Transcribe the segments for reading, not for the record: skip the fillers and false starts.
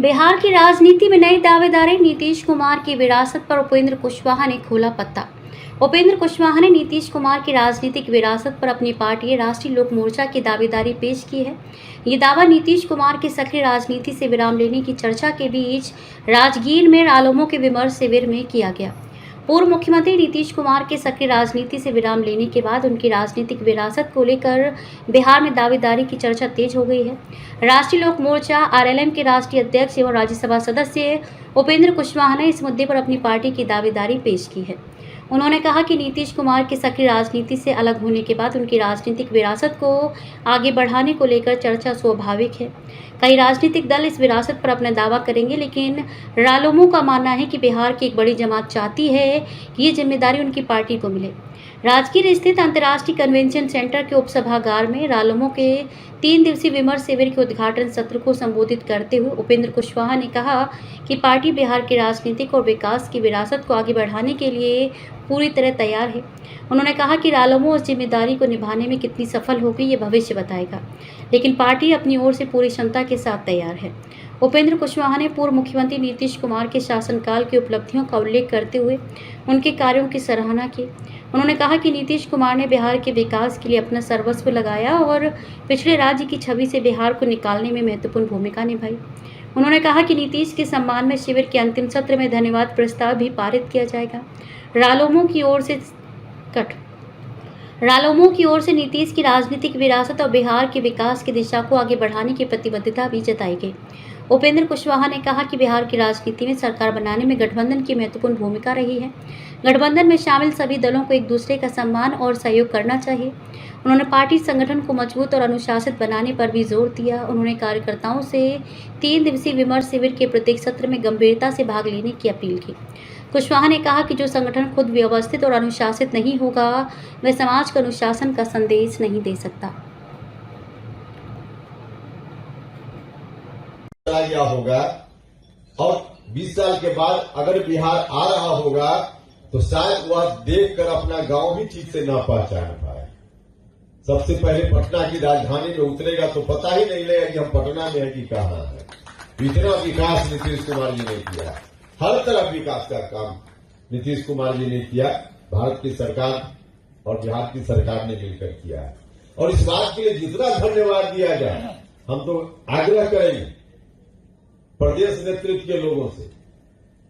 बिहार की राजनीति में नई दावेदारी। नीतीश कुमार की विरासत पर उपेंद्र कुशवाहा ने खोला पत्ता। उपेंद्र कुशवाहा ने नीतीश कुमार की राजनीतिक विरासत पर अपनी पार्टी राष्ट्रीय लोक मोर्चा की दावेदारी पेश की है। ये दावा नीतीश कुमार की सक्रिय राजनीति से विराम लेने की चर्चा के बीच राजगीर में रालोमो के विमर्श शिविर में किया गया। पूर्व मुख्यमंत्री नीतीश कुमार के सक्रिय राजनीति से विराम लेने के बाद उनकी राजनीतिक विरासत को लेकर बिहार में दावेदारी की चर्चा तेज हो गई है। राष्ट्रीय लोक मोर्चा आरएलएम के राष्ट्रीय अध्यक्ष एवं राज्यसभा सदस्य उपेंद्र कुशवाहा ने इस मुद्दे पर अपनी पार्टी की दावेदारी पेश की है। उन्होंने कहा कि नीतीश कुमार की सक्रिय राजनीति से अलग होने के बाद उनकी राजनीतिक विरासत को आगे बढ़ाने को लेकर चर्चा स्वाभाविक है। कई राजनीतिक दल इस विरासत पर अपना दावा करेंगे, लेकिन रालोमो का मानना है कि बिहार की एक बड़ी जमात चाहती है कि ये जिम्मेदारी उनकी पार्टी को मिले। राजगीर स्थित अंतर्राष्ट्रीय कन्वेंशन सेंटर के उपसभागार में रालोमो के 3 दिवसीय विमर्श शिविर के उद्घाटन सत्र को संबोधित करते हुए उपेंद्र कुशवाहा ने कहा कि पार्टी बिहार की राजनीतिक और विकास की विरासत को आगे बढ़ाने के लिए पूरी तरह तैयार है। उन्होंने कहा कि रालोमो उस जिम्मेदारी को निभाने में कितनी सफल होगी ये भविष्य बताएगा, लेकिन पार्टी अपनी ओर से पूरी क्षमता के साथ तैयार है। उपेंद्र कुशवाहा ने पूर्व मुख्यमंत्री नीतीश कुमार के शासनकाल की उपलब्धियों का उल्लेख करते हुए उनके कार्यों की सराहना की। उन्होंने कहा कि नीतीश कुमार ने बिहार के विकास के लिए अपना सर्वस्व लगाया और पिछड़े राज्य की छवि से बिहार को निकालने में महत्वपूर्ण भूमिका निभाई। उन्होंने कहा कि नीतीश के सम्मान में शिविर के अंतिम सत्र में धन्यवाद प्रस्ताव भी पारित किया जाएगा। रालोमो की ओर से नीतीश की राजनीतिक विरासत और बिहार के विकास की दिशा को आगे बढ़ाने की प्रतिबद्धता भी जताई गई। उपेंद्र कुशवाहा ने कहा कि बिहार की राजनीति में सरकार बनाने में गठबंधन की महत्वपूर्ण भूमिका रही है। गठबंधन में शामिल सभी दलों को एक दूसरे का सम्मान और सहयोग करना चाहिए। उन्होंने पार्टी संगठन को मजबूत और अनुशासित बनाने पर भी जोर दिया। उन्होंने कार्यकर्ताओं से 3 दिवसीय विमर्श शिविर के प्रत्येक सत्र में गंभीरता से भाग लेने की अपील की। कुशवाहा ने कहा कि जो संगठन खुद व्यवस्थित और अनुशासित नहीं होगा, वह समाज को अनुशासन का संदेश नहीं दे सकता। गया होगा और 20 साल के बाद अगर बिहार आ रहा होगा तो शायद वह देखकर अपना गांव भी ठीक से ना पहचान पाए। सबसे पहले पटना की राजधानी में उतरेगा तो पता ही नहीं लगेगा कि हम पटना में है कि कहां है। इतना विकास नीतीश कुमार जी ने किया, हर तरफ विकास का काम नीतीश कुमार जी ने किया। भारत की सरकार और बिहार की सरकार ने मिलकर किया है और इस बात के लिए जितना धन्यवाद दिया जाए, हम तो आग्रह करेंगे प्रदेश नेतृत्व के लोगों से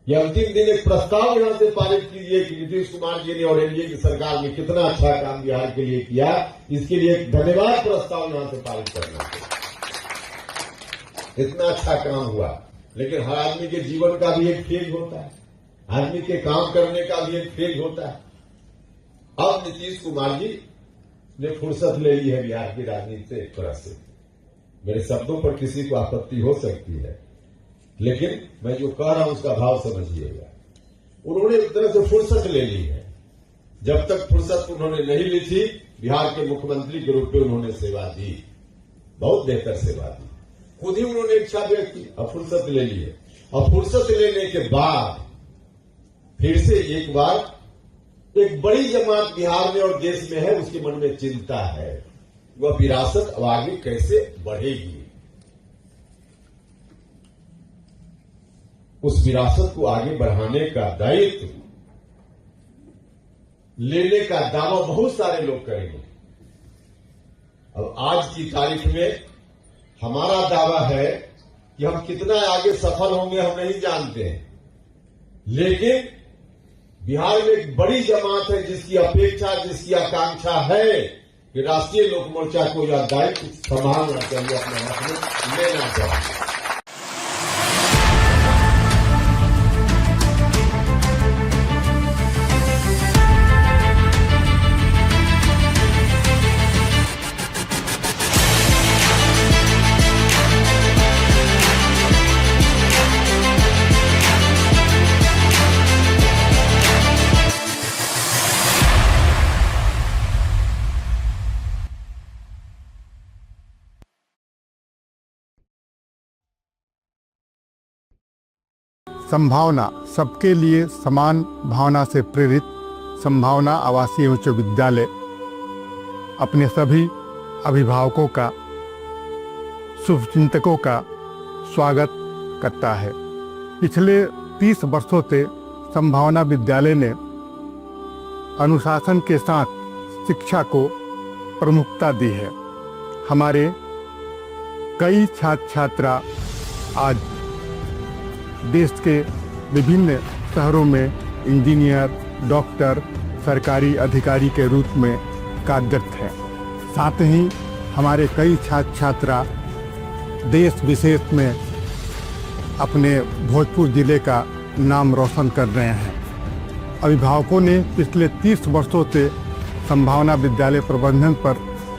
कि अंतिम दिन एक प्रस्ताव यहां से पारित कीजिए कि नीतीश कुमार जी ने और एनडीए की सरकार में कितना अच्छा काम बिहार के लिए किया। इसके लिए एक धन्यवाद प्रस्ताव यहां से पारित करना चाहिए। इतना अच्छा काम हुआ, लेकिन हर आदमी के जीवन का भी एक फेज होता है, आदमी के काम करने का भी एक फेज होता है। अब नीतीश कुमार जी ने फुर्सत ले ली है बिहार की राजनीति से। एक तरह से मेरे शब्दों पर किसी को आपत्ति हो सकती है, लेकिन मैं जो कह रहा हूं उसका भाव समझिएगा। उन्होंने एक तरह से फुर्सत ले ली है। जब तक फुर्सत उन्होंने नहीं ली थी, बिहार के मुख्यमंत्री के रूप में उन्होंने सेवा दी, बहुत बेहतर सेवा दी। खुद ही उन्होंने इच्छा व्यक्त की, अब फुर्सत ले ली है। और फुर्सत लेने के बाद फिर से एक बार एक बड़ी जमात बिहार में और देश में है, उसके मन में चिंता है वह विरासत अब आगे कैसे बढ़ेगी। उस विरासत को आगे बढ़ाने का दायित्व लेने का दावा बहुत सारे लोग करेंगे। अब आज की तारीख में हमारा दावा है कि हम कितना आगे सफल होंगे हम नहीं जानते हैं, लेकिन बिहार में एक बड़ी जमात है जिसकी अपेक्षा, जिसकी आकांक्षा है कि राष्ट्रीय लोक मोर्चा को यह दायित्व संभालना चाहिए, अपने हाथ में लेना चाहिए। संभावना सबके लिए समान भावना से प्रेरित संभावना आवासीय उच्च विद्यालय अपने सभी अभिभावकों का, शुभचिंतकों का स्वागत करता है। पिछले 30 वर्षों से संभावना विद्यालय ने अनुशासन के साथ शिक्षा को प्रमुखता दी है। हमारे कई छात्र छात्रा आज देश के विभिन्न शहरों में इंजीनियर, डॉक्टर, सरकारी अधिकारी के रूप में कार्यरत हैं। साथ ही हमारे कई छात्र छात्रा देश विदेश में अपने भोजपुर जिले का नाम रोशन कर रहे हैं। अभिभावकों ने पिछले 30 वर्षों से संभावना विद्यालय प्रबंधन पर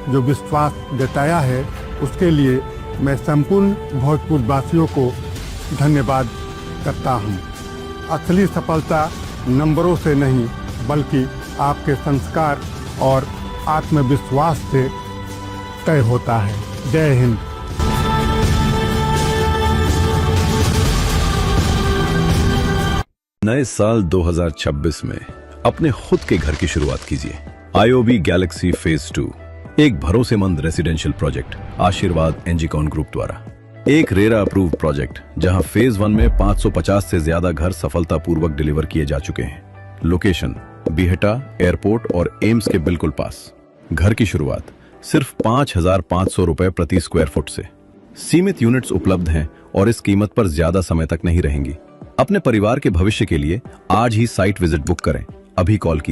जो विश्वास जताया है, उसके लिए मैं संपूर्ण भोजपुर वासियों को धन्यवाद करता हूं। असली सफलता नंबरों से नहीं, बल्कि आपके संस्कार और आत्मविश्वास से तय होता है। जय हिंद। नए साल 2026 में अपने खुद के घर की शुरुआत कीजिए। IOB गैलेक्सी फेज 2 एक भरोसेमंद रेसिडेंशियल प्रोजेक्ट आशीर्वाद एनजीकॉन ग्रुप द्वारा। एक रेरा अप्रूव्ड प्रोजेक्ट जहां फेज 1 में 550 से ज्यादा घर सफलतापूर्वक डिलीवर किए जा चुके हैं। लोकेशन बीहटा एयरपोर्ट और एम्स के बिल्कुल पास। घर की शुरुआत सिर्फ 5,500 रुपए प्रति स्क्वायर फुट से। सीमित यूनिट्स उपलब्ध हैं और इस कीमत पर ज्यादा समय तक नहीं रहेंगी। अपने परिवार के भविष्य के लिए आज ही साइट विजिट बुक करें। अभी कॉल कीजिए।